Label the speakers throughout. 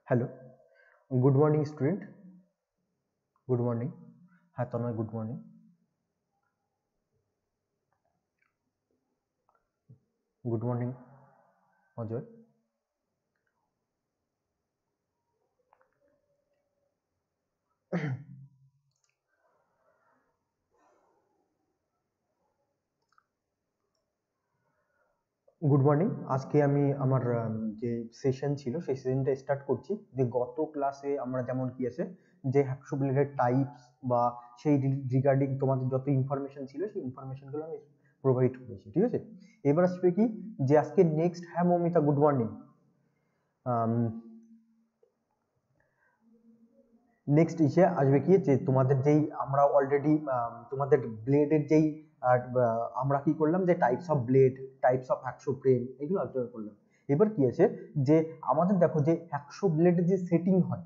Speaker 1: Hello, good morning student. Good morning. হ্যাঁ Tanmay, good morning. Good morning Ajay. Good morning. আজকে আমি আমার যে সেশন ছিল সেই সেশনটা স্টার্ট করছি। যে গত ক্লাসে আমরা যেমন কি আছে যে হ্যাকশো ব্লেডের টাইপস বা সেই রিগার্ডিং তোমাদের যত ইনফরমেশন ছিল সেই ইনফরমেশনগুলো আমি প্রোভাইড করেছি, ঠিক আছে। এবার আসবে কি যে আজকে নেক্সট, হ্যাঁ মমিতা গুড মর্নিং। নেক্সট ইসে আসবে কি যে তোমাদের যেই আমরা অলরেডি তোমাদের ব্লেডের যেই আমরা কি করলাম যে types of blade, types of hacksaw frame এগুলো আলোচনা করলাম। এবার কি আছে যে আমাদের দেখো যে হ্যাকশো ব্লেডের যে সেটিং হয়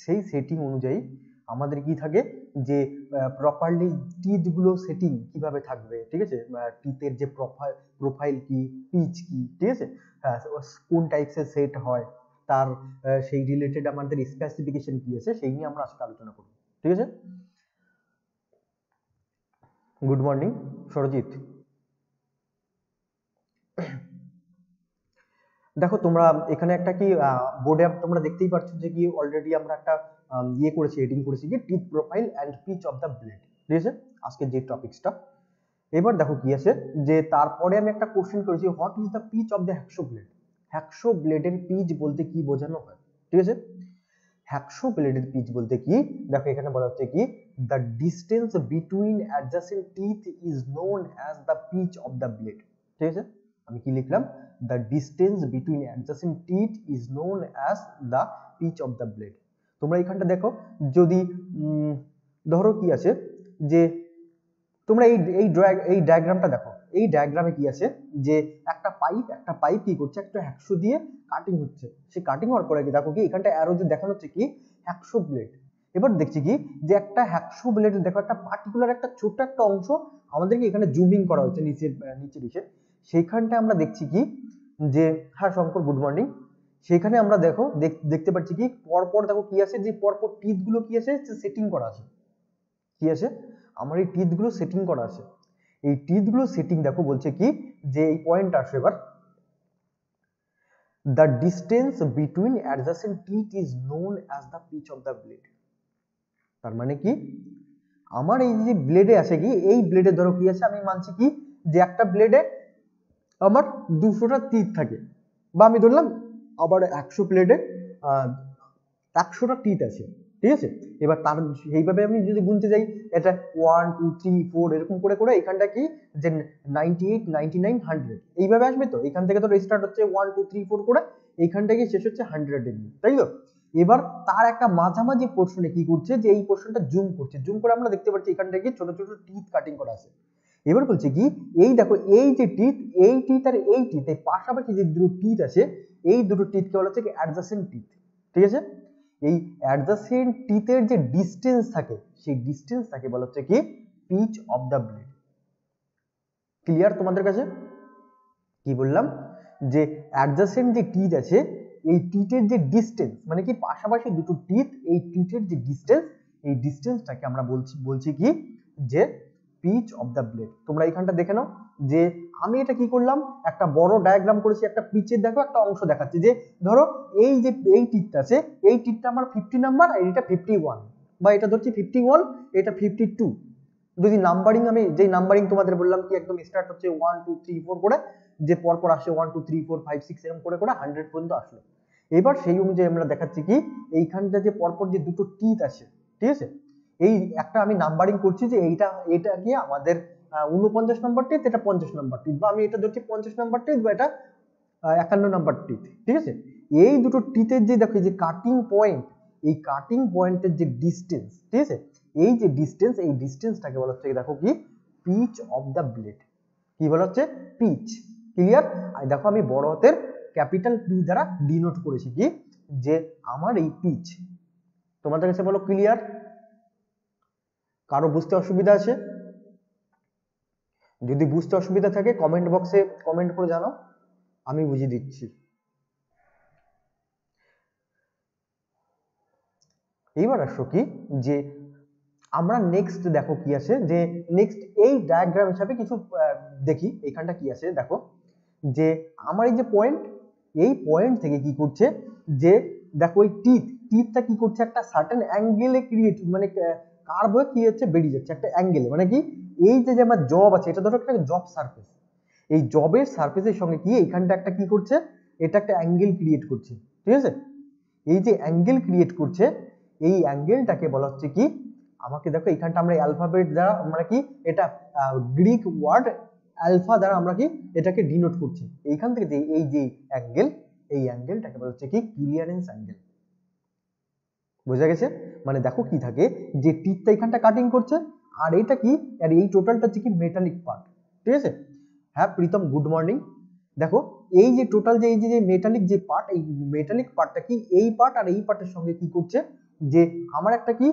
Speaker 1: সেই সেটিং অনুযায়ী আমাদের কি থাকে যে প্রপারলি টিথ গুলো সেটিং কিভাবে থাকবে, ঠিক আছে। টিথের যে প্রোফাইল কি, পিচ কি, ঠিক আছে, কোন টাইপসের সেট হয়, তার সেই রিলেটেড আমাদের স্পেসিফিকেশন কি আছে সেই নিয়ে আমরা আজকে আলোচনা করব, ঠিক আছে। Good morning Sarajit. দেখো তোমরা এখানে একটা কি বোর্ডে তোমরা দেখতেই পাচ্ছ যে কি অলরেডি আমরা একটা ইয়ে করেছি, হেডিং করেছি কি teeth profile and pitch of the blade, ঠিক আছে, আজকে যে টপিকসটা। এবার দেখো কি আছে যে তারপরে আমি একটা কোশ্চেন করেছি, what is the pitch of the hacksaw blade. Hacksaw ব্লেডের পিচ বলতে কি বোঝানো হয়, ঠিক আছে। হ্যাকশো ব্লেডের পিচ বলতে কি, দেখো এখানে বলা হচ্ছে কি the distance between adjacent teeth is known as the pitch of the blade, ঠিক আছে। আমি কি লিখলাম, the distance between adjacent teeth is known as the pitch of the blade. তোমরা এখানটা দেখো, যদি ধরো কি আছে যে তোমরা এই ডায়াগ্রামটা দেখো, এই ডায়াগ্রামে কি আছে যে একটা পাইপ কি করছে, একটা হ্যাকশো দিয়ে কাটিং হচ্ছে। সে কাটিং হওয়ার পরে কি দেখো কি এখানটা অ্যারো দিয়ে দেখানো হচ্ছে কি হ্যাকশো ব্লেড। এবার দেখছি কি যে একটা হ্যাকশো ব্লেড দেখো একটা পার্টিকুলার একটা ছোট্ট একটা অংশ আমাদেরকে এখানে জুমিং করা হচ্ছে নিচে দিকে। সেইখানটা আমরা দেখছি কি যে, হ্যাঁ শঙ্কর গুড মর্নিং। সেখানে আমরা দেখো দেখতে পাচ্ছি কি পরপর দেখো কি আছে যে পরপর টিথ গুলো কি আছে সেটিং করা আছে, কি আছে আমার এই টিথ গুলো সেটিং করা আছে। এই টিথ গুলো সেটিং দেখো বলছে কি যে এই পয়েন্ট আসবে এবার, the distance between adjacent teeth is known as the pitch of the blade। তার মানে কি আমার এই যে ব্লেডে আছে কি, এই ব্লেডে ধরো কি আছে আমি মানছি কি যে একটা ব্লেডে আমার 200টা টিথ থাকে, বা আমি ধরলাম আবার 100 ব্লেডে 100টা টিথ আছে, ঠিক আছে। এবার তার এইভাবে আমি যদি গুনতে যাই, এটা 1 2 3 4 এরকম করে করে এখানটা কি যে 98 99 100 এইভাবে আসবে। তো এখান থেকে তো স্টার্ট হচ্ছে 1 2 3 4 করে, এইখানটা গিয়ে শেষ হচ্ছে 100 এ, তাই তো। এবার তার একটা মাঝামাঝি পোর্শনে কি করছে যে এই পোর্শনটা জুম করছে, জুম করে আমরা দেখতে পাচ্ছি এখানটা কি ছোট ছোট টিথ কাটিং করা আছে। এবার বলছে কি এই দেখো এই যে টিথ, এই টিথ আর এই টিথ, এই পাশাপাশি যে দুটো টিথ আছে এই দুটো টিথকে বলা হচ্ছে কি অ্যাডজাসেন্ট টিথ, ঠিক আছে। এই অ্যাডজাসেন্ট টিথের যে ডিসটেন্স থাকে সেই ডিসটেন্সটাকে বলা হচ্ছে কি pitch of the blade. Clear তোমাদের কাছে? কি বললাম যে অ্যাডজাসেন্ট যে টিথ আছে এই টিথের যে ডিসটেন্স, মানে কি পাশাপাশি দুটো টিথ, এই টিথের যে ডিসটেন্স, এই ডিসটেন্সটাকে আমরা বলছি কি যে পিচ অফ দ্য ব্লেড। তোমরা এখানটা দেখে নাও যে আমি এটা কি করলাম, একটা বড় ডায়াগ্রাম করেছি, একটা পিচের দেখো একটা অংশ দেখাচ্ছি যে ধরো এই যে এই টিথটা আছে, এই টিথটা আমার 50 নাম্বার আর এটা 51, বা এটা ধরছি 51, এটা 52। যদি নাম্বারিং, আমি যেই নাম্বারিং তোমাদের বললাম কি একদম স্টার্ট হচ্ছে 1 2 3 4 করে, যে পরপর আসে 1 2 3 4 5 6 এরকম করে করে 100 পর্যন্ত আসলো। এবার সেই অনুযায়ী আমরা দেখাচ্ছি কি এইখানটা যে পরপর যে দুটো টিথ আছে, ঠিক আছে, এই একটা আমি নাম্বারিং করছি যে এটা কি আমাদের 49 নম্বর টিথ, এটা 50 নম্বর টিথ, বা আমি এটা ধরছি 50 নম্বর টিথ, বা এটা 51 নম্বর টিথ, ঠিক আছে। এই দুটো টিথের যে দেখো যে কাটিং পয়েন্ট, এই কাটিং পয়েন্টের যে ডিসটেন্স, ঠিক আছে, এই যে ডিসটেন্স, এই ডিসটেন্সটাকে বলা হচ্ছে দেখো কি পিচ অফ দ্য ব্লেড। কি বলা হচ্ছে পিচ। ক্লিয়ার? আর দেখো আমি বড় হাতের ক্যাপিটাল পি দ্বারা ডিনোট করেছি কি যে আমার এই পিচ। তোমাদের কাছে বলো ক্লিয়ার? কারো বুঝতে অসুবিধা আছে? যদি বুঝতে অসুবিধা থাকে কমেন্ট বক্সে কমেন্ট করে জানাও, আমি বুঝিয়ে দিচ্ছি। এইবার আসো কি যে আমরা নেক্সট দেখো কি আছে যে নেক্সট এই ডায়াগ্রাম হিসাবে কিছু দেখি এখানটা কি আছে দেখো যে আমার এই যে পয়েন্ট এই পয়েন্ট থেকে কি করছে যে দেখো এই টিথটা কি করছে একটা সার্টেন অ্যাঙ্গেলে ক্রিয়েট মানে কার্ভ হয়ে কি হচ্ছে বেরিয়ে যাচ্ছে একটা অ্যাঙ্গেলে মানে কি এই যে আমার জব আছে এটা ধরো একটা জব সারফেস এই জবের সারফেসের সঙ্গে কি এইখানটা একটা কি করছে এটা একটা অ্যাঙ্গেল ক্রিয়েট করছে ঠিক আছে এই যে অ্যাঙ্গেল ক্রিয়েট করছে এই অ্যাঙ্গেলটাকে বলা হচ্ছে কি আমাকে দেখো এইখানটা আমরা অ্যালফাবেট দ্বারা মানে কি এটা গ্রিক ওয়ার্ড অ্যালফা দ্বারা আমরা কি এটাকে ডিনোট করছি এইখান থেকে যে এই যে অ্যাঙ্গেল এই অ্যাঙ্গেলটাকে বলা হচ্ছে কি ক্লিয়ারেন্স অ্যাঙ্গেল বোঝা গেছে মানে দেখো কি থাকে যে টিথটা এখানটা কাটিং করছে আর এটা কি আর এই টোটালটা হচ্ছে কি মেটালিক পার্ট ঠিক আছে হ্যাঁ প্রীতম গুড মর্নিং দেখো এই যে টোটাল যে এই যে মেটালিক যে পার্ট এই মেটালিক পার্টটা কি এই পার্ট আর এই পার্টের সঙ্গে কি করছে যে আমার একটা কি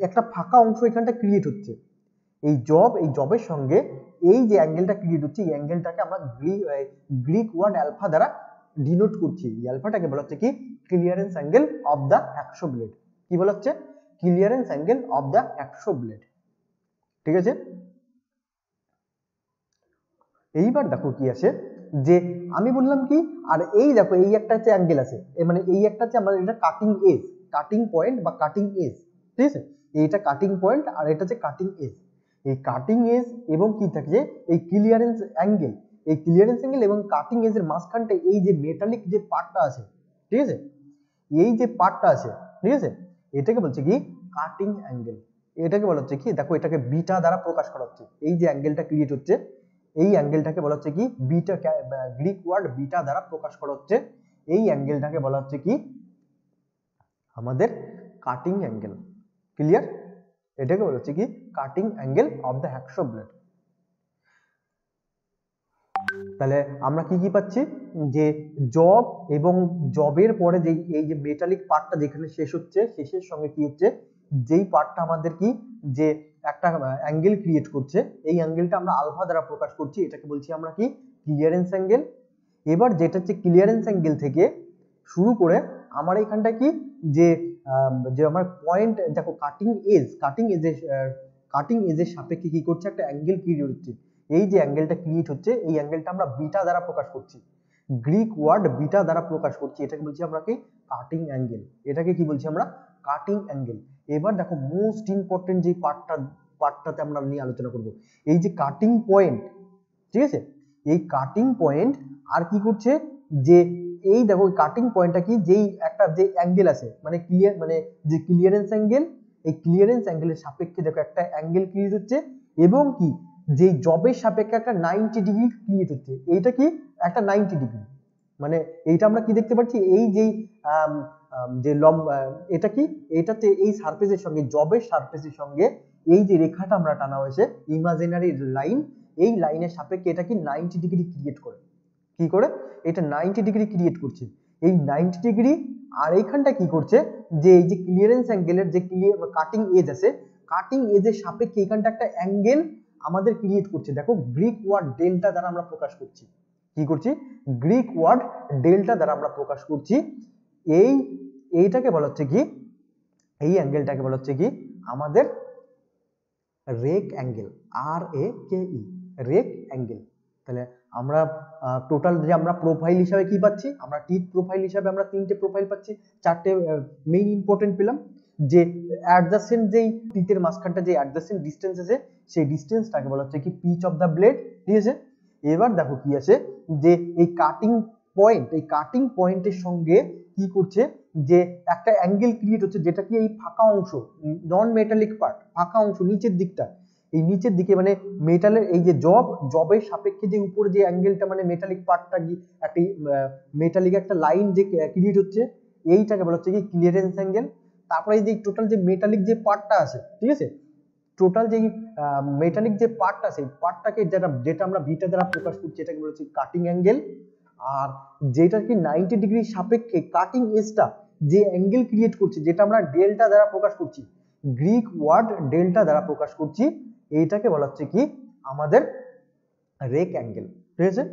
Speaker 1: একটা ফাঁকা অংশ এখানটা ক্রিয়েট হচ্ছে এই জবের সঙ্গে এই যে অ্যাঙ্গেলটা ক্রিয়েট হচ্ছে এই অ্যাঙ্গেলটাকে আমরা গ্রিক ওয়ার্ড অ্যালফা দ্বারা ডিনোট করছি এই অ্যালফাটাকে বলা হচ্ছে কি clearance angle of the hacksaw blade কি বলা হচ্ছে clearance angle of the hacksaw blade ঠিক আছে এইবার দেখো কি আছে যে আমি বললাম কি আর এই দেখো এই একটা হচ্ছে অ্যাঙ্গেল আছে মানে এই একটা হচ্ছে আমাদের এটা কাটিং পয়েন্ট বা কাটিং এজ ঠিক আছে এইটা কাটিং পয়েন্ট আর এটা হচ্ছে কাটিং এজ এই কাটিং এজ এবং কি থাকে এই ক্লিয়ারেন্স অ্যাঙ্গেল এবং কাটিং এজের মাঝখানটা এই যে মেটালিক যে পার্টটা আছে ঠিক আছে এই যে পার্টটা আছে ঠিক আছে এটাকে বলছে কি কাটিং অ্যাঙ্গেল এটাকে বলা হচ্ছে কি দেখো এটাকে বিটা দ্বারা প্রকাশ করা হচ্ছে এই যে অ্যাঙ্গেলটা ক্রিয়েট হচ্ছে এই অ্যাঙ্গেলটাকে বলা হচ্ছে কি বিটা গ্রিক ওয়ার্ড বিটা দ্বারা প্রকাশ করা হচ্ছে এই অ্যাঙ্গেলটাকে বলা হচ্ছে কি আমাদের কাটিং অ্যাঙ্গেল ক্লিয়ার এটাকে বলা হচ্ছে কি cutting angle of the hacksaw blade তাহলে আমরা কি কি পাচ্ছি যে জব এবং জবের পরে যে এই যে মেটালিক পার্টটা যেখানে শেষ হচ্ছে শেষের সঙ্গে কি হচ্ছে যেই পার্টটা আমাদের কি যে একটা অ্যাঙ্গেল ক্রিয়েট করছে এই অ্যাঙ্গেলটা আমরা আলফা দ্বারা প্রকাশ করছি এটাকে বলছি আমরা কি ক্লিয়ারেন্স অ্যাঙ্গেল এবার যেটা হচ্ছে ক্লিয়ারেন্স অ্যাঙ্গেল থেকে শুরু করে আমার এখানটা কি যে আমার পয়েন্ট দেখো কাটিং এজের সাপেক্ষে কি করছে একটা অ্যাঙ্গেল ক্রিয়েট হচ্ছে এই যে অ্যাঙ্গেলটা ক্রিয়েট হচ্ছে এই অ্যাঙ্গেলটা আমরা বিটা দ্বারা প্রকাশ করছি গ্রিক ওয়ার্ড বিটা দ্বারা প্রকাশ করছি এটাকে বলছি আমরা কি কাটিং অ্যাঙ্গেল এটাকে কি বলছি আমরা কাটিং অ্যাঙ্গেল এবার দেখো মোস্ট ইম্পর্টেন্ট যে পার্টটাতে আমরা নিয়ে আলোচনা করব এই যে কাটিং পয়েন্ট ঠিক আছে এই কাটিং পয়েন্ট আর কি করছে যে এই দেখো কাটিং পয়েন্টটা কি যেই একটা যে অ্যাঙ্গেল আছে মানে যে ক্লিয়ারেন্স অ্যাঙ্গেল এই ক্লিয়ারেন্স অ্যাঙ্গেলের সাপেক্ষে দেখো একটা অ্যাঙ্গেল ক্রিয়েট হচ্ছে এবং কি যে জবের সাপেক্ষে একটা 90 ডিগ্রি ক্রিয়েট হচ্ছে এইটা কি একটা 90 ডিগ্রি মানে এইটা আমরা কি দেখতে পাচ্ছি এই যেই যে এটা কি এটাতে এই সারফেসের সঙ্গে জবের সারফেসের সঙ্গে এই যে রেখাটা আমরা টানা হয়েছে ইমাজিনারি লাইন এই লাইনের সাপেক্ষে এটা কি 90 ডিগ্রি ক্রিয়েট করে কি করে এটা 90 ডিগ্রি ক্রিয়েট করছে এই 90 ডিগ্রি আর এইখানটা কি করছে যে এই যে ক্লিয়ারেন্স অ্যাঙ্গেলের যে কাটিং এজ আছে কাটিং এজের সাপেক্ষে এইখানটা একটা অ্যাঙ্গেল আমাদের ক্রিয়েট করছে দেখো গ্রিক ওয়ার্ড ডেল্টা দ্বারা আমরা প্রকাশ করছি কি করছি গ্রিক ওয়ার্ড ডেল্টা দ্বারা আমরা প্রকাশ করছি এইটাকে বলা হচ্ছে কি এই অ্যাঙ্গেলটাকে বলা হচ্ছে কি আমাদের rake angle RAKE rake angle তাহলে আমরা টোটাল যে আমরা প্রোফাইল হিসাবে কি পাচ্ছি আমরা টিথ প্রোফাইল হিসাবে আমরা তিনটে প্রোফাইল পাচ্ছি চারটে মেইন ইম্পর্টেন্ট পেলাম যে অ্যাডজাসেন্ট যেই টিথের মাঝখানটা যে অ্যাডজাসেন্ট ডিসটেন্স আছে সেই ডিসটেন্সটাকে বলা হচ্ছে কি পিচ অফ দ্য ব্লেড ঠিক আছে এবার দেখো কি আছে যে এই কাটিং পয়েন্টের সঙ্গে কি করছে যে একটা অ্যাঙ্গেল ক্রিয়েট হচ্ছে যেটা কি এই ফাঁকা অংশ নন মেটালিক পার্ট ফাঁকা অংশ নিচের দিকটা এই নিচের দিকে মানে মেটালের এই যে জবের সাপেক্ষে যে উপরে যে অ্যাঙ্গেলটা মানে মেটালিক পার্টটা একটা মেটালিক একটা লাইন যে ক্রিয়েট হচ্ছে এইটাকে বলা হচ্ছে কি ক্লিয়ারেন্স অ্যাঙ্গেল তারপরে এই যে টোটাল যে মেটালিক যে পার্টটা আছে ঠিক আছে টোটাল যে মেটালিক যে পার্টটা আছে পার্টটাকে যেটা আমরা বিটা দ্বারা প্রকাশ করছি এটাকে বলা হচ্ছে কাটিং অ্যাঙ্গেল আর যেটা কি 90 ডিগ্রি সাপেক্ষে কাটিং এজটা যে অ্যাঙ্গেল ক্রিয়েট করছে যেটা আমরা ডেল্টা দ্বারা প্রকাশ করছি গ্রিক ওয়ার্ড ডেল্টা দ্বারা প্রকাশ করছি এইটাকে বলা হচ্ছে কি আমাদের রেক অ্যাঙ্গেল ঠিক আছে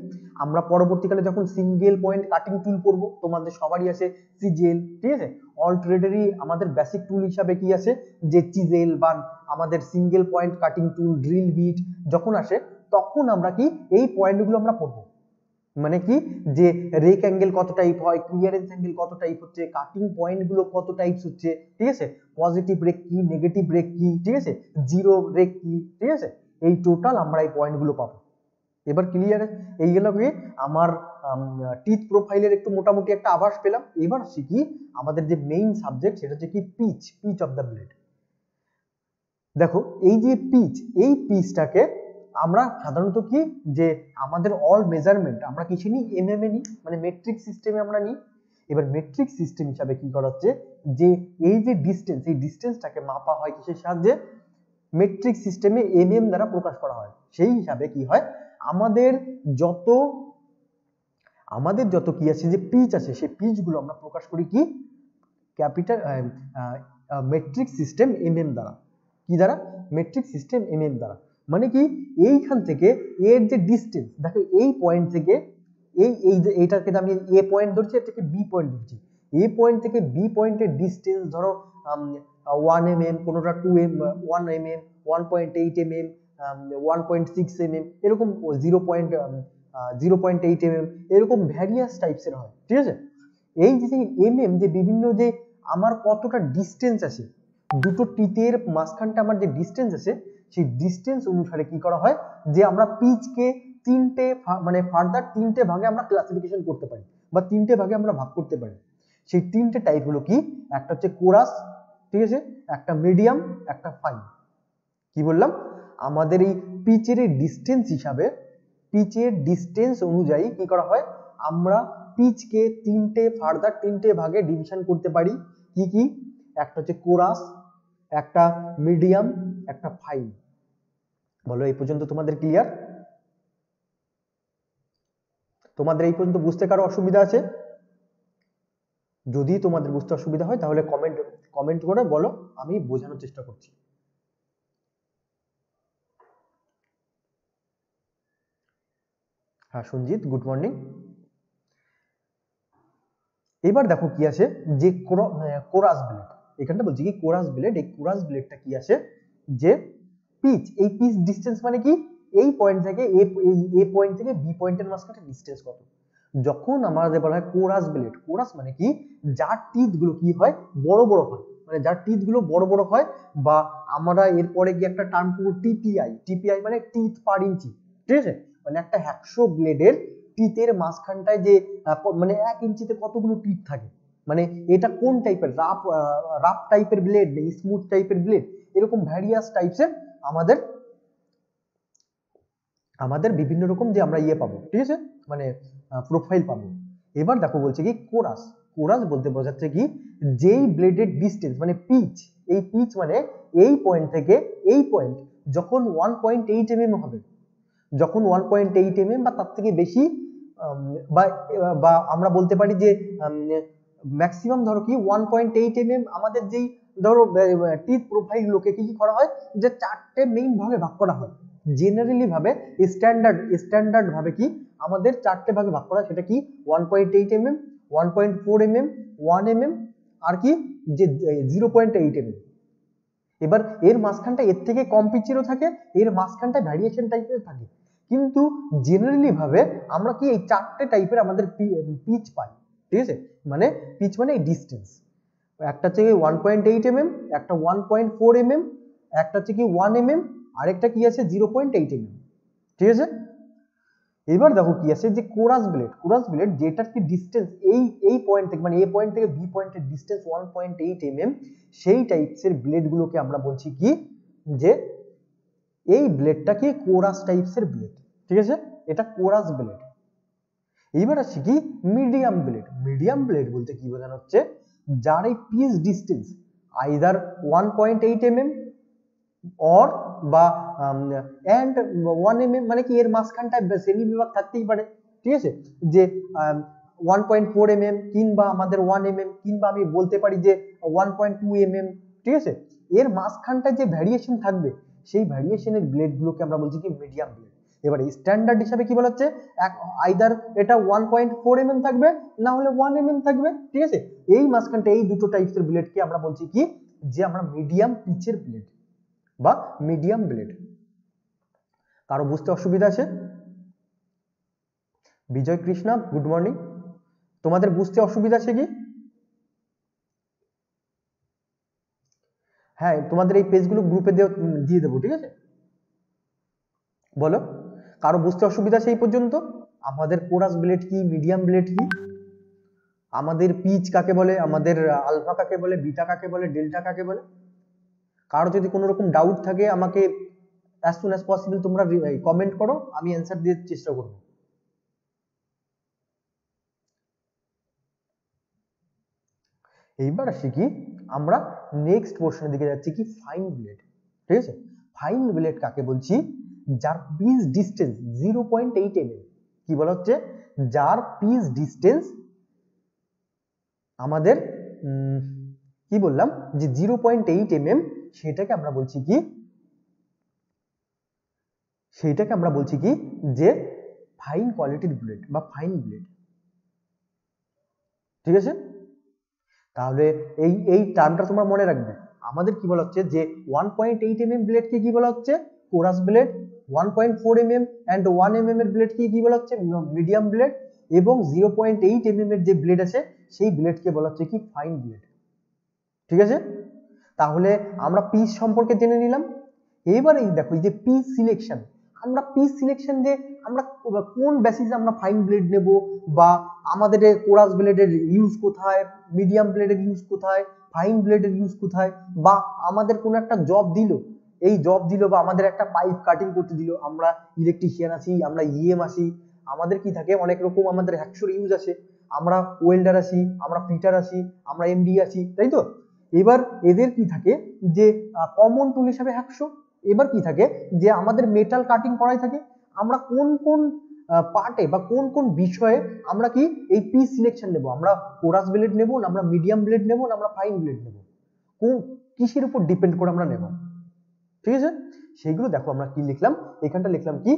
Speaker 1: আমরা পরবর্তীকালে যখন সিঙ্গেল পয়েন্ট কাটিং টুল করব তোমাদের সবারই আছে সিজিএল ঠিক আছে অল ট্রেডেরই আমাদের বেসিক টুল হিসাবে কি আছে, যে চিজেল বা আমাদের সিঙ্গেল পয়েন্ট কাটিং টুল, ড্রিল বিট যখন আসে তখন আমরা কি এই পয়েন্টগুলো আমরা পড়বো। মানে কি, যে রেক অ্যাঙ্গেল কত টাইপ হয়, ক্লিয়ারেন্স অ্যাঙ্গেল কত টাইপ হচ্ছে, কাটিং পয়েন্ট গুলো কত টাইপস হচ্ছে, ঠিক আছে, পজিটিভ রেক কি, নেগেটিভ রেক কি, ঠিক আছে, জিরো রেক কি, ঠিক আছে, এই টোটাল আমরা এই পয়েন্ট গুলো পাবো। এবার ক্লিয়ার, এইগুলোকে আমার টিথ প্রোফাইলের একটু মোটামুটি একটা আভাস পেলাম। এবার শিখি আমাদের যে মেইন সাবজেক্ট সেটা হচ্ছে কি pitch, pitch of the blade. দেখো এই যে পিচ, এই পিচটাকে আমরা সাধারণত কি, যে আমাদের অল মেজারমেন্ট আমরা কিছু নিই এমএম এ নিই, মানে মেট্রিক সিস্টেমে আমরা নিই। এবার মেট্রিক সিস্টেম হিসাবে কি করা হচ্ছে, যে এই যে ডিস্টেন্স, এই ডিস্টেন্সটাকে মাপা হয় কিসের সাহায্যে, মেট্রিক সিস্টেমে এমএম দ্বারা প্রকাশ করা হয়। সেই হিসাবে কি হয়, আমাদের যত কি আছে যে পিচ আছে, সেই পিচ গুলো আমরা প্রকাশ করি কি ক্যাপিটাল মেট্রিক সিস্টেম এমএম দ্বারা। কি দ্বারা, মেট্রিক সিস্টেম এমএম দ্বারা। মানে কি, এইখান থেকে এর যে ডিস্টেন্স, দেখো এই পয়েন্ট থেকে এইটাকে আমি এ পয়েন্ট ধরছি, এটাকে বি পয়েন্ট ধরছি, এ পয়েন্ট থেকে বি পয়েন্টের ডিস্টেন্স ধরো 1 mm, কোনোটা 2 mm, 1 mm, 1.8 mm, 1.6 mm, এরকম 0.8 mm, এরকম ভ্যারিয়াস টাইপসের হয়, ঠিক আছে। এই যে এমএম, যে বিভিন্ন যে আমার কতটা ডিস্টেন্স আছে, দুটো টিতের মাঝখানটা আমার যে ডিস্টেন্স আছে, সেই ডিস্টেন্স অনুসারে কি করা হয়, যে আমরা পিচকে তিনটে মানে ফার্দার তিনটে ভাগে আমরা ক্লাসিফিকেশন করতে পারি, বা তিনটে ভাগে আমরা ভাগ করতে পারি। সেই তিনটে টাইপ হলো কি, একটা হচ্ছে কোরাস, ঠিক আছে, একটা মিডিয়াম, একটা ফাইন। কি বললাম, আমাদের এই পিচের ডিস্টেন্স হিসাবে, পিচের ডিস্টেন্স অনুযায়ী কি করা হয়, আমরা পিচকে ফার্দার তিনটে ভাগে ডিভিশন করতে পারি। কি কি, একটা হচ্ছে কোরাস, একটা মিডিয়াম, একটা ফাইন। বলো এই পর্যন্ত তোমাদের ক্লিয়ার? তোমাদের এই পর্যন্ত বুঝতে কারো অসুবিধা আছে? যদি তোমাদের বুঝতে অসুবিধা হয় তাহলে কমেন্ট করে বলো, আমি বোঝানোর চেষ্টা করছি। হ্যাঁ সঞ্জিত, গুড মর্নিং। এবার দেখো কি আছে, যে কোরাস ব্লেড, এখানটা বলছি কি কোরাস ব্লেড, এই কোরাস ব্লেডটা কি আছে, যে পিচ, এই পিচ ডিস্টেন্স মানে কি, এই পয়েন্ট থেকে এ পয়েন্ট থেকে বি পয়েন্টের মাঝখানে ডিস্টেন্স কত। যখন আমাদের বলা হয় কোরাস ব্লেড, কোরাস মানে কি, যার টিথ গুলো কি হয়, বড় বড় হয়, মানে যার টিথ গুলো বড় বড় হয়, বা আমরা এরপরে গিয়ে একটা টার্ম করব টিপিআই, টিপিআই মানে টিথ পার ইঞ্চি, ঠিক আছে, মানে একটা হ্যাকশো ব্লেডের টিথের মাঝখানটায় যে মানে 1 ইঞ্চিতে কতগুলো টিথ থাকে, মানে এটা কোন টাইপের, রাফ টাইপের ব্লেড নেই স্মুথ টাইপের ব্লেড, এরকম ভ্যারিয়াস টাইপসের আমাদের বিভিন্ন রকম যে আমরা ইয়ে পাবো, ঠিক আছে, মানে প্রোফাইল পাবো। এবার দেখো বলছে কি কোরাস, কোরাস বলতে বোঝাচ্ছে কি, যেই ব্লেডের ডিস্টেন্স মানে পিচ, এই পিচ মানে এই পয়েন্ট থেকে এই পয়েন্ট যখন 1.8 mm হবে, যখন 1.8 mm বা তার থেকে বেশি, বা আমরা বলতে পারি যে ম্যাক্সিমাম ধরো কি 1.8 mm, আমাদের যেই ধরো টিথ প্রোফাইল গুলোকে কি করা হয়, যে চারটে মেইন ভাগে ভাগ করা হয়। জেনারেলি ভাবে স্ট্যান্ডার্ড ভাবে কি আমাদের চারটে ভাগে ভাগ করা, সেটা কি 1.8 mm, 1.4 mm, 1 mm, আর কি যে 0.8 mm। এবার এর মাঝখানটা এর থেকে কম পিচেরও থাকে, এর মাঝখানটা ভ্যারিয়েশন টাইপের থাকে, কিন্তু জেনারেলি ভাবে আমরা কি এই চারটে টাইপের আমাদের পিচ পাই, ঠিক আছে, মানে পিচ মানে এই ডিস্টেন্স, একটা হচ্ছে 1.8 mm, একটা 1.4 mm, একটা হচ্ছে কি 1 mm, আরেকটা কি আছে 0.8 mm, ঠিক আছে। এবার দেখো কি আছে, যে কোরাস ব্লেড যেটার কি ডিস্টেন্স এই পয়েন্ট থেকে, মানে এ পয়েন্ট থেকে বি পয়েন্টের ডিস্টেন্স 1.8 mm, সেই টাইপসের ব্লেড গুলোকে আমরা বলছি কি, যে এই ব্লেডটা কি কোরাস টাইপসের ব্লেড, ঠিক আছে, এটা কোরাস ব্লেড। এইবার আসছি কি মিডিয়াম ব্লেড বলতে কি বোঝানো হচ্ছে, যার এই pitch distance either 1.8 mm or বা এন্ড 1 mm, মানে কি এর মাঝখানটায় শ্রেণী বিভাগ থাকতেই পারে, ঠিক আছে, যে 1.4 mm কিংবা আমাদের 1 mm, কিংবা আমি বলতে পারি যে 1.2 mm, ঠিক আছে, এর মাঝখানটায় যে ভ্যারিয়েশন থাকবে সেই ভ্যারিয়েশনের ব্লেড গুলোকে আমরা বলছি কি মিডিয়াম ব্লেড। এবারে স্ট্যান্ডার্ড হিসাবে কি বলা হচ্ছে, আইদার এটা 1.4 mm থাকবে, না হলে 1 mm থাকবে, ঠিক আছে। এই মাঝখানটা এই দুটো টাইপসের ব্লেডকে আমরা বলছি কি, যে আমরা মিডিয়াম পিচের ব্লেড বা মিডিয়াম ব্লেড। কারো বুঝতে অসুবিধা আছে? বিজয় কৃষ্ণা, গুড মর্নিং। তোমাদের বুঝতে অসুবিধা আছে কি? হ্যাঁ, তোমাদের এই পেজগুলো গ্রুপে দিয়ে দেবো, ঠিক আছে। বলো, কারো বুঝতে অসুবিধা আছে এই পর্যন্ত? আমাদের কোরাস ব্লেড কি, মিডিয়াম ব্লেড কি, আমাদের পিচ কাকে বলে, আমাদের আলফা কাকে বলে, বিটা কাকে বলে, ডেল্টা কাকে বলে? কারো যদি কোনো রকম ডাউট থাকে আমাকে as soon as possible তোমরা কমেন্ট করো, আমি অ্যান্সার দেওয়ার চেষ্টা করব। এইবার আসি কি, আমরা নেক্সট পোর্শনের দিকে যাচ্ছি কি, ফাইন ব্লেড, ঠিক আছে। ফাইন ব্লেড কাকে বলছি, যার পিচ ডিস্টেন্স 0.8 mm। কি বলা হচ্ছে, যার পিচ ডিস্টেন্স আমাদের কি বললাম, যে 0.8 mm, সেটাকে আমরা বলছি কি, যে ফাইন কোয়ালিটির ব্লেড বা ফাইন ব্লেড, ঠিক আছে। তাহলে এই টার্মটা তোমরা মনে রাখবে। আমাদের কি বলা হচ্ছে, যে 1.8 mm ব্লেডকে কি বলা হচ্ছে, chorus blade, 1.4 mm and 1 mm এর ব্লেডকে কি বলা হচ্ছে, মিডিয়াম ব্লেড, এবং 0.8 mm এর যে ব্লেড আছে সেই ব্লেডকে বলা হচ্ছে কি, ফাইন ব্লেড, ঠিক আছে। তাহলে আমরা পিস সম্পর্কে জেনে নিলাম। এবার এই দেখো, এই যে পিস সিলেকশন, আমরা পিস সিলেকশন যে আমরা কোন বেসিসে আমরা ফাইন ব্লেড নেব, বা আমাদের কোরাস ব্লেডের ইউজ কোথায়, মিডিয়াম ব্লেডের ইউজ কোথায়, ফাইন ব্লেডের ইউজ কোথায়, বা আমাদের কোনো একটা জব দিল, বা আমাদের একটা পাইপ কাটিং করতে দিল, আমরা ইলেকট্রিশিয়ান আছি, আমরা ইএম আছি, আমাদের কি থাকে অনেক রকম, আমাদের হ্যাকশোর ইউজ আছে, আমরা ওয়েল্ডার আছি, আমরা ফিটার আছি, আমরা এমডি আছি, তাই তো। এবার এদের কি থাকে, যে কমন টুল হিসাবে হ্যাকশো। এবার কি থাকে, যে আমাদের মেটাল কাটিং করাই থাকে, আমরা কোন কোন পার্টে বা কোন কোন বিষয়ে আমরা কি এই পিস সিলেকশন নেব, আমরা কোরাস ব্লেড নেব, না আমরা মিডিয়াম ব্লেড নেব, না আমরা ফাইন ব্লেড নেব, কিসের উপর ডিপেন্ড করে আমরা নেব, ঠিক আছে। সেইগুলো দেখো আমরা কি লিখলাম, এখানটা লিখলাম কি,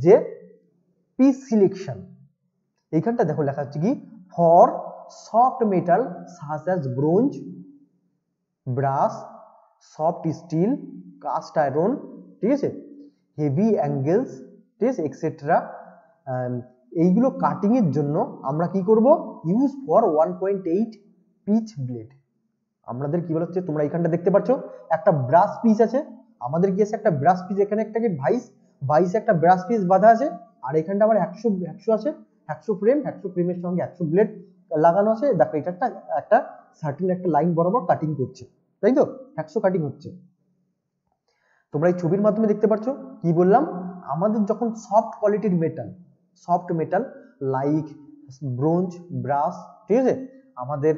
Speaker 1: যে পিস সিলেকশন। এইখানটা দেখো লেখা হচ্ছে কি, for soft metal such as bronze, brass, soft steel, cast iron, ঠিক আছে, হেভি অ্যাঙ্গেলস, ঠিক আছে, এক্সেট্রা। এইগুলো কাটিং এর জন্য আমরা কি করব, ইউজ ফর 1.8 পিচ ব্লেড। আমাদের কি বলছে, তোমরা এখানটা দেখতে পাচ্ছ একটা ব্রাশ পিস আছে, আমাদের কি আছে, একটা ব্রাশ পিস, এখানে একটা কি ভাইস একটা ব্রাশ পিস বাঁধা আছে, আর এখানটা আবার 100 আছে, 100 ফ্রেমের সঙ্গে 100 ব্লেড লাগানো আছে। দেখো এটা একটা সার্টেন একটা লাইন বরাবর কাটিং করছে, তাই তো, 100 কাটিং হচ্ছে। তোমরা এই ছবির মাধ্যমে দেখতে পাচ্ছ কি বললাম, আমাদের যখন সফট কোয়ালিটির মেটাল লাইক ব্রোঞ্জ, ব্রাস, ঠিক আছে, আমাদের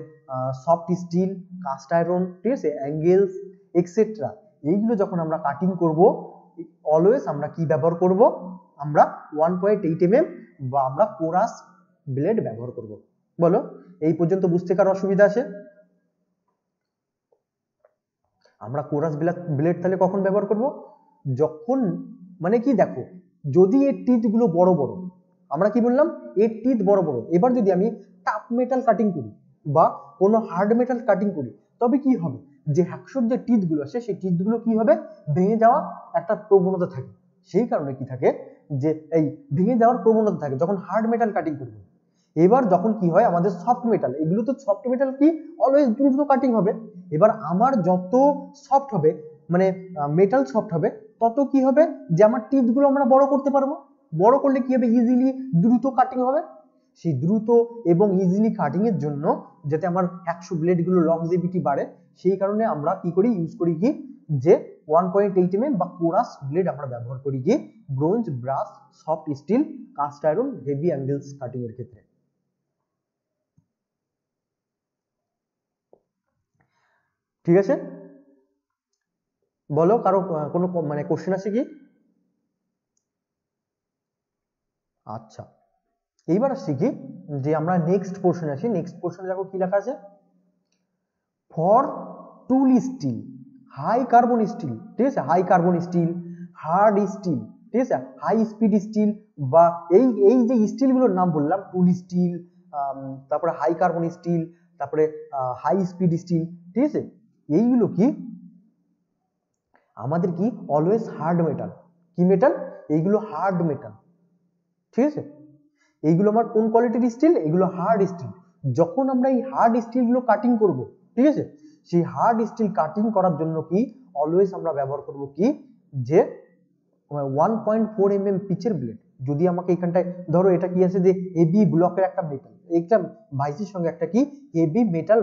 Speaker 1: সফট স্টিল, কাস্ট আয়রন, ঠিক আছে, অ্যাঙ্গেলস, এক্সেট্রা, এইগুলো যখন আমরা কাটিং করব, অলওয়েজ আমরা কি ব্যবহার করব, আমরা 1.8 mm বা আমরা কোরাস ব্লেড ব্যবহার করব। বলো, এই পর্যন্ত বুঝতে কারো অসুবিধা আছে? আমরা কোরাস ব্লেড তাহলে কখন ব্যবহার করব, যখন মানে কি দেখো, যদি এর টিথ গুলো বড় বড়, আমরা কি বললাম, এর টিথ বড় বড়, এবার যদি আমি টাফ মেটাল কাটিং করি বা কোনো হার্ড মেটাল কাটিং করি, তবে কি হবে, যে হ্যাকশোর যে টিথ গুলো আছে সেই টিথ গুলো কি হবে, ভেঙে যাওয়া একটা প্রবণতা থাকে। সেই কারণে কি থাকে, যে এই ভেঙে যাওয়ার প্রবণতা থাকে যখন হার্ড মেটাল কাটিং করব। এবার যখন কি হয়, আমাদের সফট মেটাল, এগুলো তো সফট মেটাল কি অলওয়েজ দ্রুত কাটিং হবে। এবার আমার যত সফট হবে, মানে মেটাল সফট হবে, তত কি হবে, যে আমার টিথ গুলো আমরা বড় করতে পারবো। বড় করলে কি হবে, ইজিলি দ্রুত কাটিং হবে। সেই দ্রুত এবং ইজিলি কাটিং এর জন্য, যাতে আমার 100 ব্লেড গুলো লংজিভিটি বাড়ে, সেই কারণে আমরা কি করি, ইউজ করি কি, যে 1.8 mm বা কোরাস ব্লেড আমরা ব্যবহার করি কি, bronze, brass, soft steel, cast iron, heavy angles cutting এর ক্ষেত্রে। ঠিক আছে, বলো কারো কোনো মানে কোশ্চেন আছে কি? আচ্ছা, এইবার আসছি কি, যে আমরা নেক্সট পোর্শনে আসি। নেক্সট পোর্শনে দেখো কি লেখা আছে, for tool steel, high carbon steel, ঠিক আছে, high carbon steel, hard steel, ঠিক আছে, হাই স্পিড স্টিল বা এই এই যে স্টিলগুলোর নাম বললাম, টুল স্টিল, তারপরে হাই কার্বন স্টিল, তারপরে হাই স্পিড স্টিল, ঠিক আছে, এইগুলো কি আমাদের কি অলওয়েজ হার্ড মেটাল। কি মেটাল? এইগুলো হার্ড মেটাল, ঠিক আছে। এইগুলো আমার কোন কোয়ালিটির স্টিল? এগুলো হার্ড স্টিল। যখন আমরা এই হার্ড স্টিলগুলো কাটিং করব, ঠিক আছে, সেই হার্ড স্টিল কাটিং করার জন্য কি অলওয়েজ আমরা ব্যবহার করব কি, যে 1.4 mm পিচের ব্লেড। যদি আমাকে এখানটায় ধরো এটা কি আছে, যে হেভি ব্লকের একটা মেটাল, একটা ভাইসের সঙ্গে একটা কি হেভি মেটাল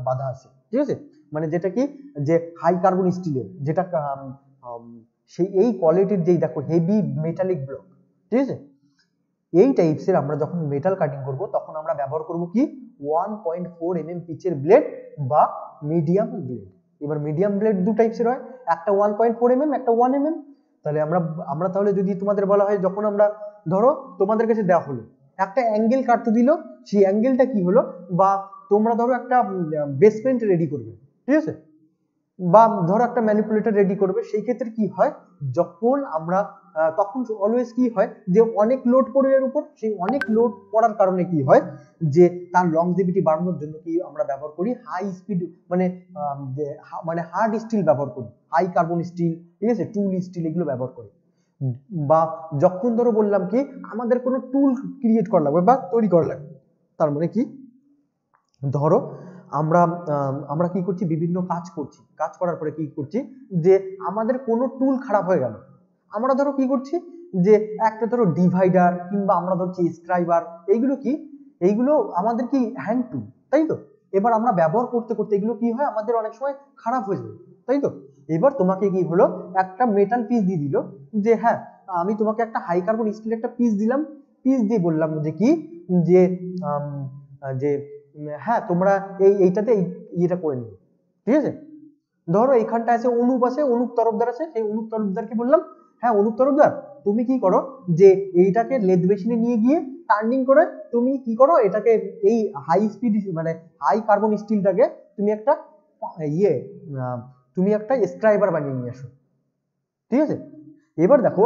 Speaker 1: বাঁধা আছে, ঠিক আছে, মানে যেটা কি যে হাই কার্বন স্টিলের, যেটা সেই এই কোয়ালিটির, যেই দেখো হেভি মেটালিক ব্লক, ঠিক আছে, এই টাইপসের আমরা যখন মেটাল কাটিং করব তখন আমরা ব্যবহার করব কি 1.4 mm পিচের ব্লেড বা মিডিয়াম ব্লেড। এবার মিডিয়াম ব্লেড দু টাইপসের হয়, একটা 1.4 mm, একটা 1 mm। তাহলে আমরা তাহলে যদি তোমাদের বলা হয়, যখন আমরা ধরো তোমাদের কাছে দেওয়া হলো একটা অ্যাঙ্গেল কাটতে দিল, সেই অ্যাঙ্গেলটা কি হলো, বা তোমরা ধরো একটা বেসমেন্ট রেডি করবে, ঠিক আছে, বা ধরো একটা ম্যানিপুলেটর রেডি করবে, সেই ক্ষেত্রে কি হয়, যখন আমরা তখন অলওয়েজ কি হয়, যে অনেক লোড পড়বে এর উপর, সেই অনেক লোড পড়ার কারণে কি হয়, যে তার লংজিভিটি বাড়ানোর জন্য কি আমরা ব্যবহার করি হাই স্পিড, মানে হার্ড স্টিল ব্যবহার করি, হাই কার্বন স্টিল, ঠিক আছে, টুল স্টিল, এগুলো ব্যবহার করি। বা যখন ধরো বললাম কি আমাদের কোনো টুল ক্রিয়েট করা লাগবে বা তৈরি করা লাগবে, তার মানে কি ধরো আমরা কি করছি, বিভিন্ন কাজ করছি, কাজ করার পরে কি করছি, যে আমাদের কোনো টুল খারাপ হয়ে গেল, আমরা ধরো কি করছি, যে একটা ধরো ডিভাইডার কিংবা আমরা ধরছি স্ক্রাইবার, এইগুলো কি, এইগুলো আমাদের কি হ্যান্ড টুল, তাই তো। এবার আমরা ব্যবহার করতে করতে এগুলো কি হয়, আমাদের অনেক সময় খারাপ হয়ে যায়, তাই তো। এবার তোমাকে কি হলো, একটা মেটাল পিস দিয়ে দিল, যে হ্যাঁ আমি তোমাকে একটা হাই কার্বন স্টিলের একটা পিস দিলাম, পিস দিয়ে বললাম যে কি, যে যে হ্যাঁ তোমরা এইটাতে ইয়েটা করে নিও, ঠিক আছে। ধরো এখানটা আছে অনুপ, অনুপ তরফদার আছে, সেই অনুপ তরফদারকে বললাম, হ্যাঁ অনুপ তরফদার তুমি কি করো, যে এইটাকে লেদ মেশিনে নিয়ে গিয়ে টার্নিং করে তুমি কি করো, এটাকে এই হাই স্পিড মানে হাই কার্বন স্টিলটাকে তুমি একটা ইয়ে তুমি একটা স্ক্রাইবার বানিয়ে নিয়ে আসো, ঠিক আছে। এবার দেখো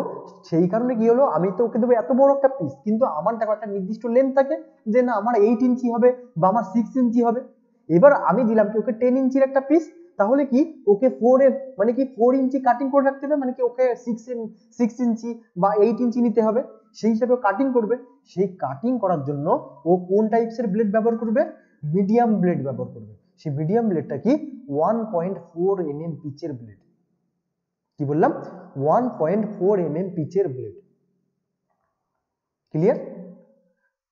Speaker 1: সেই কারণে কি হলো, আমি তো ওকে দেবো এত বড় একটা পিস, কিন্তু আমার দেখো একটা নির্দিষ্ট লেন্থ থাকে, যে না আমার 8 ইঞ্চি হবে বা আমার 6 ইঞ্চি হবে। এবার আমি দিলাম কি ওকে 10 ইঞ্চির একটা পিস, তাহলে কি ওকে 4 ইঞ্চি কাটিং করে রাখতে হবে, মানে কি ওকে 6 ইঞ্চি বা 8 ইঞ্চি নিতে হবে, সেই হিসাবে কাটিং করবে। সেই কাটিং করার জন্য ও কোন টাইপসের ব্লেড ব্যবহার করবে, মিডিয়াম ব্লেড ব্যবহার করবে। সেই মিডিয়াম ব্লেডটা কি 1.4 mm পিচের ব্লেড। কি বললাম, 1.4 mm পিচের ব্লেড। ক্লিয়ার?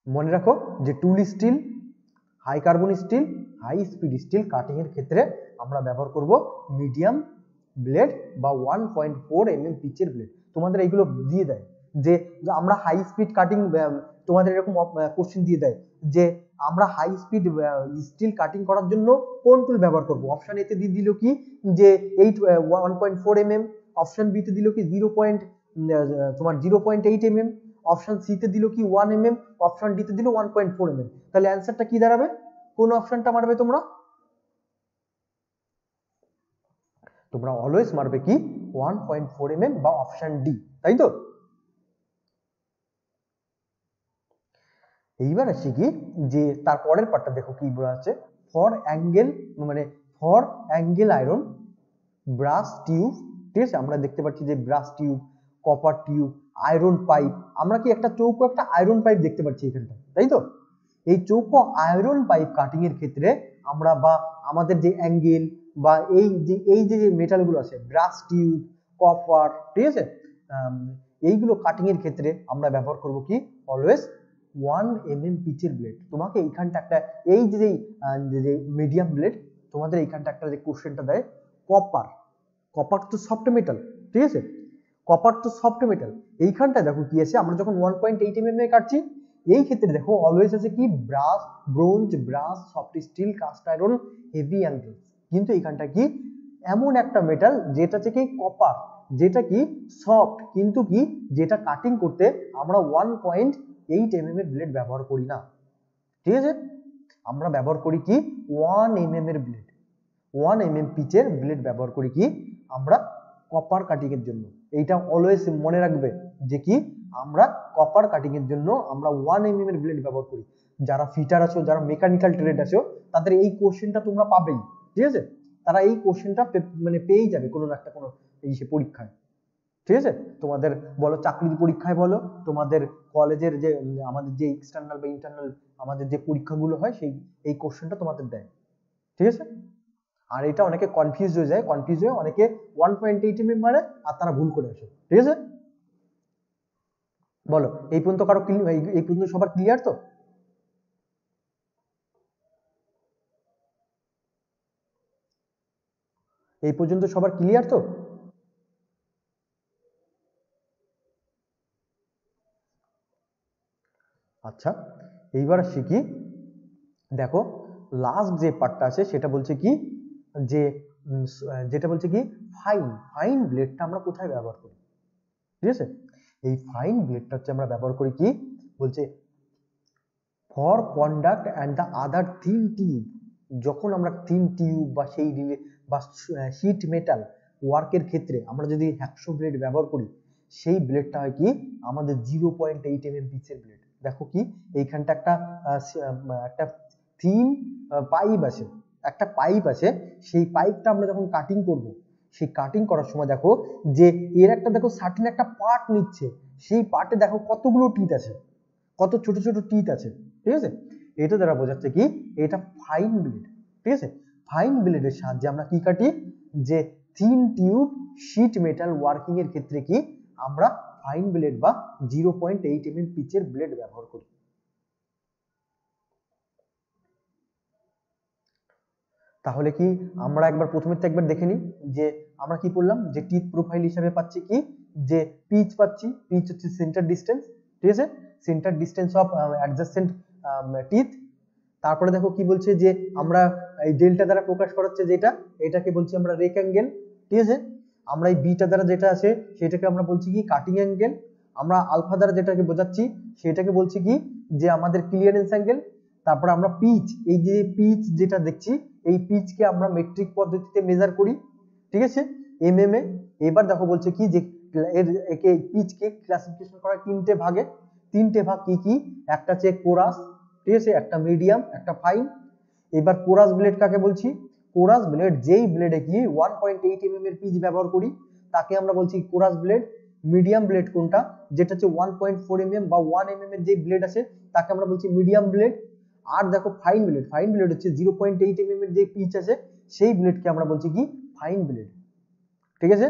Speaker 1: মনে রাখো যে tool steel, high carbon steel, high speed steel cutting এর ক্ষেত্রে আমরা ব্যবহার করব মিডিয়াম ব্লেড বা 1.4 mm পিচের ব্লেড। তোমাদের এইগুলো দিয়ে দেয়, যে আমরা হাই স্পিড কাটিং, তোমাদের এরকম কোশ্চেন দিয়ে দেয় যে আমরা হাই স্পিড স্টিল কাটিং করার জন্য কোন টুল ব্যবহার করব। অপশন এ তে দিয়ে দিল কি যে 1.4 mm, অপশন বি তে দিল কি 0.8 mm, অপশন সি তে দিল কি 1 mm, অপশন ডি তে দিল 1.4 mm। তাহলে অ্যানসারটা কি দাঁড়াবে, কোন অপশনটা মারবে তোমরা? তোমরা অলওয়েজ মারবে কি 1.4 mm বা অপশন ডি, তাই তো। এইবার আসি কি যে তারপরের পার্টটা দেখো কি বলা আছে, ফর অ্যাঙ্গেল মানে for angle iron brush tube, ঠিক আছে। আমরা দেখতে পাচ্ছি যে brush tube, copper tube, iron pipe, আমরা কি একটা চৌকো একটা আয়রন পাইপ দেখতে পাচ্ছি এখানটা, তাই তো। এই চৌকো আয়রন পাইপ কাটিং এর ক্ষেত্রে আমরা বা আমাদের যে অ্যাঙ্গেল বা এই যে মেটালগুলো আছে ব্রাশ টিউব, কপার, ঠিক আছে, এইগুলো কাটিং এর ক্ষেত্রে আমরা ব্যবহার করব কি অলওয়েজ 1 mm পিচের ব্লেড। তোমাকে এইখানটা একটা এই যে মিডিয়াম ব্লেড, তোমাদের এইখানটা একটা যে কোশ্চেনটা দেয় কপার, কপার তো সফট মেটাল, ঠিক আছে, কপার তো সফট মেটাল। এইখানটা দেখো কি আছে, আমরা যখন 1.8 mm এ কাটছি, এই ক্ষেত্রে দেখো অলওয়েজ আছে কি brass, bronze, brass, soft steel, cast iron, heavy angle. কিন্তু এইখানটা কি এমন একটা মেটাল যেটা হচ্ছে কি কপার, যেটা কি সফট, কিন্তু কি যেটা কাটিং করতে আমরা 1.8 mm এর ব্লেড ব্যবহার করি না, ঠিক আছে। আমরা ব্যবহার করি কি 1 mm এর ব্লেড, 1 mm পিচের ব্লেড ব্যবহার করি কি আমরা কপার কাটিং এর জন্য। এইটা অলওয়েজ মনে রাখবে যে কি আমরা কপার কাটিং এর জন্য আমরা 1 mm এর ব্লেড ব্যবহার করি। যারা ফিটার আছো, যারা মেকানিক্যাল ট্রেড আছো, তাদের এই কোশ্চেনটা তোমরা পাবেই, ঠিক আছে? তারা এই কোশ্চেনটা মানে পেয়েই যাবে কোনো না একটা কোনো এই পরীক্ষায়, ঠিক আছে? তোমাদের বলো চাকরির পরীক্ষায় বলো, তোমাদের কলেজের যে আমাদের যে এক্সটার্নাল বা ইন্টারনাল আমাদের যে পরীক্ষাগুলো হয় সেই এই কোশ্চেনটা তোমাদের দেয়, ঠিক আছে? আর এটা অনেকে কনফিউজ হয়ে যায়, কনফিউজ হয়ে অনেকে 1.8 mm মারে আর তারা ভুল করে আসে, ঠিক আছে? বলো এই পর্যন্ত কারো এই পর্যন্ত সবার ক্লিয়ার তো? এই পর্যন্ত সবার ক্লিয়ার তো? আচ্ছা, এইবার শিখি। দেখো লাস্ট যে পার্টটা আছে সেটা বলছে কি যে যেটা বলছে কি ফাইন ব্লেডটা আমরা কোথায় ব্যবহার করি, ঠিক আছে? এই ফাইন ব্লেডটা হচ্ছে আমরা ব্যবহার করি কি বলছে for conduct and the other thin tube. যখন আমরা থিন টিউব বা সেই রিলে বা শীট মেটাল ওয়ার্কের ক্ষেত্রে আমরা যদি 100 ব্লেড ব্যবহার করি, সেই ব্লেডটা হয় কি আমাদের 0.8 mm পিচের ব্লেড। দেখো কি এইখানটা একটা থিন পাইপ আছে, একটা পাইপ আছে, সেই পাইপটা আমরা যখন কাটিং করব, সেই কাটিং করার সময় দেখো যে এর একটা দেখো সার্টেন একটা পার্ট নিচ্ছে, সেই পার্টে দেখো কতগুলো টিথ আছে, কত ছোট ছোট টিথ আছে, ঠিক আছে? এটা দ্বারা বোঝাচ্ছে কি এটা ফাইন ব্লেড, ঠিক আছে? ফাইন ব্লেডের সাহায্যে আমরা কি কাটি যে thin tube sheet metal working এর ক্ষেত্রে কি আমরা ফাইন ব্লেড বা 0.8 mm পিচের ব্লেড ব্যবহার করি। তাহলে কি আমরা একবার প্রথমে তো একবার দেখে নিই যে আমরা কি বললাম যে টিথ প্রোফাইল হিসেবে পাচ্ছি কি যে পিচ পাচ্ছি, পিচ হচ্ছে সেন্টার ডিসটেন্স, ঠিক আছে? Centre distance of adjacent teeth. তারপরে দেখো কি বলছে যে আমরা এই ডেল্টা দ্বারা প্রকাশ করাচ্ছে যেটা, এটাকে বলছি আমরা রেক অ্যাঙ্গেল, ঠিক আছে? আমরা এই বিটা দ্বারা যেটা আছে সেটাকে আমরা বলছি কি কাটিং অ্যাঙ্গেল। আমরা আলফা দ্বারা যেটাকে বোঝাচ্ছি সেটাকে বলছি কি যে আমাদের ক্লিয়ারেন্স অ্যাঙ্গেল। তারপরে আমরা পিচ, এই যে পিচ যেটা দেখছি এই পিচকে আমরা মেট্রিক পদ্ধতিতে মেজার করি, ঠিক আছে, mm এ। এবার দেখো বলছে কি যে একে পিচকে ক্লাসিফিকেশন করা তিনটে ভাগে, তিনটে ভাগ কি কি, একটা হচ্ছে কোরাস, ঠিক আছে, একটা মিডিয়াম, একটা ফাইন। এবার কোরাস ব্লেড কাকে বলছি, কোরাস ব্লেড যেই ব্লেডে কি 1.8 mm এর পিচ ব্যবহার করি তাকে আমরা বলছি কোরাস ব্লেড। মিডিয়াম ব্লেড কোনটা, যেটা হচ্ছে 1.4 mm বা 1 mm এর যে ব্লেড আছে তাকে আমরা বলছি মিডিয়াম ব্লেড। আর দেখো ফাইন ব্লেড, ফাইন ব্লেড হচ্ছে 0.8 mm এর যে পিচ আছে সেই ব্লেডকে আমরা বলছি কি ফাইন ব্লেড, ঠিক আছে?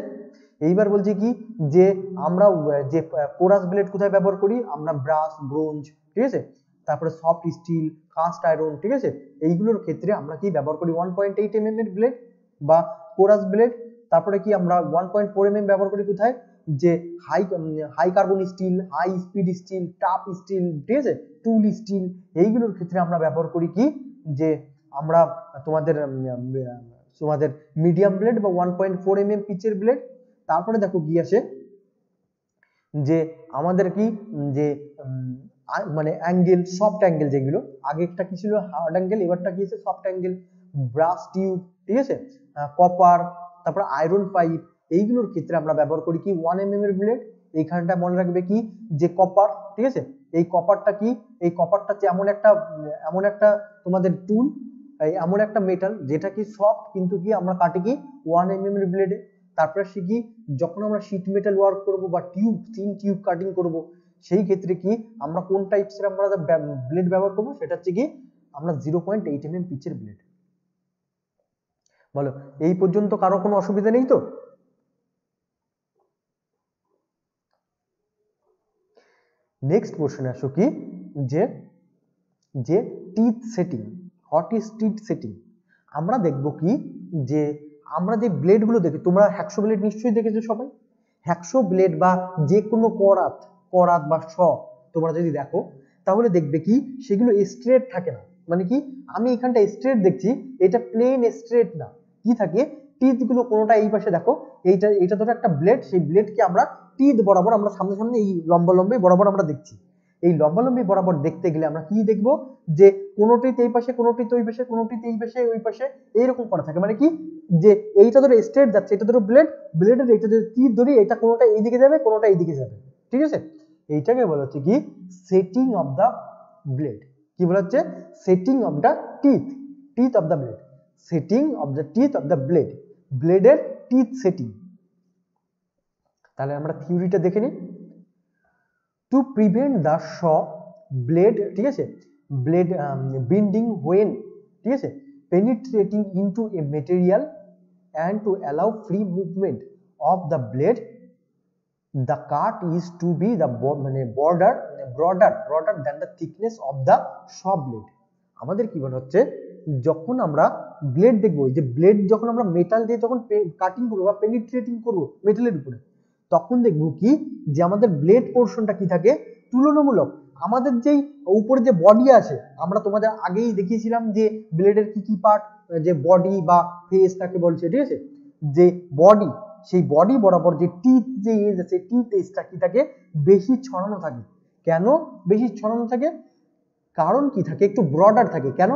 Speaker 1: এইবার বলছি কি যে আমরা যে কোরাস ব্লেড কোথায় ব্যবহার করি, আমরা ব্রাশ, ব্রোঞ্জ, ঠিক আছে, তারপরে সফট স্টিল, কাস্ট আয়রন, ঠিক আছে, এইগুলোর ক্ষেত্রে আমরা কি ব্যবহার করি 1.8 mm এর ব্লেড বা কোরাস ব্লেড। তারপরে কি আমরা 1.4 mm ব্যবহার করি কোথায়, যে high carbon steel, high speed steel, tough steel, ঠিক আছে, টুল স্টিল, এইগুলোর ক্ষেত্রে আমরা ব্যবহার করি কি যে আমরা তোমাদের তোমাদের মিডিয়াম ব্লেড বা 1.4 mm পিচের ব্লেড। তারপরে দেখো কি আসে যে আমাদের কি যে মানে অ্যাঙ্গেল, সফট অ্যাঙ্গেল, যেগুলো আগে একটা কি ছিল হার্ড অ্যাঙ্গেল, এবারটা কি আছে সফট অ্যাঙ্গেল, ব্রাশ টিউব, ঠিক আছে, কপার, তারপর আয়রন পাইপ, এইগুলোর ক্ষেত্রে আমরা ব্যবহার করি কি 1 mm এর ব্লেড। এইখানটা মনে রাখবে কি যে কপার, ঠিক আছে, এই কপারটা কি, এই কপারটা হচ্ছে এমন একটা তোমাদের টুল, এমন একটা মেটাল যেটা কি সফট কিন্তু কি আমরা কাটি কি 1 mm এর ব্লেডে। তারপরে শিখি যখন আমরা শীট মেটাল ওয়ার্ক করব বা থিন টিউব কাটিং করব সেই ক্ষেত্রে কি আমরা কোন টাইপসের আমরা ব্লেড ব্যবহার করব, সেটা হচ্ছে কি আমরা 0.8 mm পিচের ব্লেড। বলো এই পর্যন্ত কারো কোনো অসুবিধা নেই তো? নেক্সট কোশ্চেনে আসো কি যে যে teeth setting, what is teeth setting. আমরা দেখব কি যে আমরা যে ব্লেড গুলো দেখি, তোমরা হ্যাকশো ব্লেড নিশ্চয়ই দেখেছো সবাই, হ্যাকশো ব্লেড বা যে কোনো করাত বা শ তোমরা যদি দেখো তাহলে দেখবে কি সেগুলো স্ট্রেট থাকে না। মানে কি আমি এখানটা স্ট্রেট দেখছি, এটা প্লেন স্ট্রেট না, কি থাকে টিথ গুলো কোনোটা এই পাশে দেখো, এটা ধরো একটা ব্লেড, সেই ব্লেডকে আমরা টিথ বরাবর আমরা সামনে সামনে এই লম্বা লম্বা বরাবর আমরা দেখছি। এই লম্বালম্বি বরাবর দেখতে গেলে আমরা কি দেখবো যে কোনোটিতে এই পাশে, কোনোটিতে ওই পাশে, কোনোটিতে এই পাশে ওই পাশে এইরকম করা থাকে। মানে কি যে এইটা ধরো স্ট্রেট যাচ্ছে, এটা ধরো ব্লেডের এইটা যদি তীর ধরি এটা কোনোটা এইদিকে যাবে, কোনোটা এইদিকে যাবে, ঠিক আছে, এইটাকে বলা হচ্ছে কি সেটিং অফ দা ব্লেড। কি বলা হচ্ছে? Setting of the teeth of the blade, setting of the teeth of the blade, ব্লেডের টিথ সেটিং। তাহলে আমরা থিওরিটা দেখে নিই। To prevent the saw blade, ঠিক আছে, ব্লেড বেন্ডিং হোয়েন, ঠিক আছে, penetrating into a material and to allow free movement of the blade, the cut is to be the broader than the thickness of the saw blade। আমাদের কি মনে হচ্ছে যখন আমরা ব্লেড দেখবো, যে ব্লেড যখন আমরা মেটাল দিয়ে যখন কাটিং করবো বা পেনিট্রেটিং করবো মেটালের উপরে, তখন দেখবো কি যে আমাদের ব্লেড পোর্শনটা কি থাকে তুলনামূলক আমাদের যেই উপরে যে বডি আছে, আমরা তোমাদের আগেই দেখিয়েছিলাম যে ব্লেডের কি কি পার্ট, যে বডি বা ফেস তাকে বলছে, ঠিক আছে, যে বডি, সেই বডি বরাবর যে টিথ যে এজ আছে, টিথ এজটা কি থাকে বেশি ছড়ানো থাকে। কেন বেশি ছড়ানো থাকে? কারণ কি থাকে একটু ব্রডার থাকে। কেন?